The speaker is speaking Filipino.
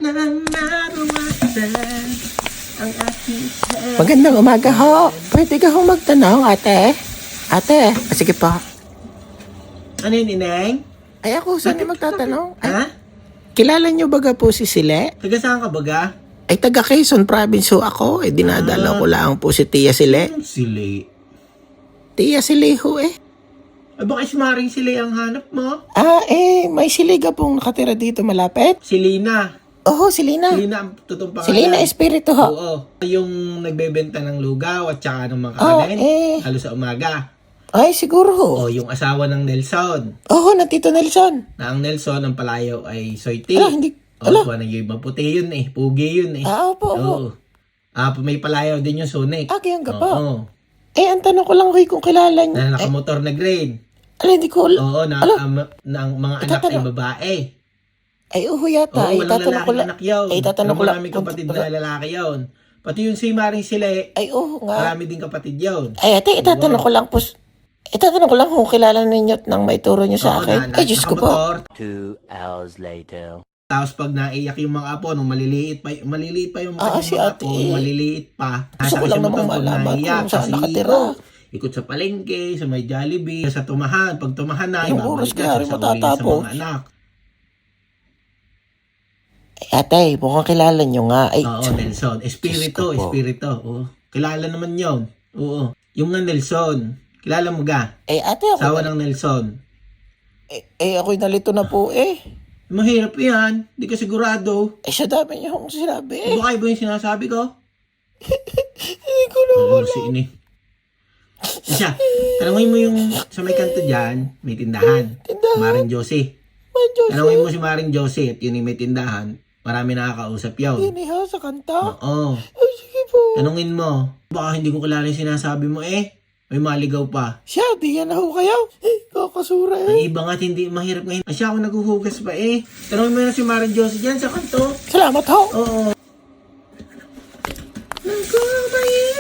nang nabawasan ang aking Magandang umaga ho. Pwede ka ho magtanong, ate? Ate, sige pa. Ano yun, Ineng? Ay ako, saan yung magtatanong? Ay, Ha? kilala niyo baga po si Sile? Taga saan ka baga? Ay, taga Quezon Province ho ako. Dinadala ko lang po si Tia Sile. Anong sili? Tia Sile ho eh. Ay, baka ismaring sili ang hanap mo? May siliga pong nakatira dito malapit. Si Lina. Oo, si Lina. Lina ang totoong pangalan. Si Lina Espiritu ho. Oo. Yung nagbebenta ng lugaw at saka ng mga Oh, kakanin. Halos sa umaga. Ay, siguro ho. O, yung asawa ng Nelson. Oo, na Tito Nelson. Na ang Nelson, ang palayo ay Soyti. Hindi. O, buwan ng yung maputi yun eh. Pugi yun eh. Opo. Oo. May palayaw din yung Sonic. Kayang ka po. Oo. Ang tanong ko lang huy kung kilala niyo. Na nakamotor na grade. Hindi ko. Oo, na ang mga anak ay babae. Ay, yata. Oo, walang lalaking anak yun. Tatanong ko lang. Marami kapatid na lalaki yun. Pati yung si Maring Sile, Ay, nga. marami din kapatid yun. Ay, ate, itatanong ko lang po. Itatanong ko lang kung kilala ninyo at nang maituro nyo sa akin. Ay, Diyos ko po. 2 hours later. Tapos pag naiyak yung mga apo, nung maliliit pa yung si mga ate. apo, maliliit pa. Gusto ko lang namang malaman kung saan nakatira. Ikot sa palengke, sa may Jollibee, sa tumahan. Pag tumahan na, Yung oras kaya rin sa matatapos. mga anak. Ay, ate, mukhang kilala nyo nga. Ay, Oo, Nelson. Espiritu. Oo. Kilala naman yon. Oo. Yung nga Nelson. Kilala mo ga? ate, Sawa ako. ng Nelson. Ako'y nalito na po eh. Mahirap yan. Di ka sigurado. Sa dami nyo akong sinabi eh. Baka iba yung sinasabi ko? Hindi ko na. Oo, si ini. Siya, tanongin mo yung sa may kanto dyan, may tindahan. Maring Josie. Tanongin mo si Maring Josie at yun yung may tindahan. Marami nakakausap yun. Inihaw sa kanta. Oo. Ay, sige po. Tanungin mo. Baka hindi ko kilala yung sinasabi mo eh. May maligaw pa. Siya, di yan ako kayo. Kakasura eh. Ang iba nga't hindi mahirap ngayon. Siya ako naghuhugas pa eh. Tanungin mo na si Maring Josie dyan sa kanto. Salamat ho. Oo. Nagkabayin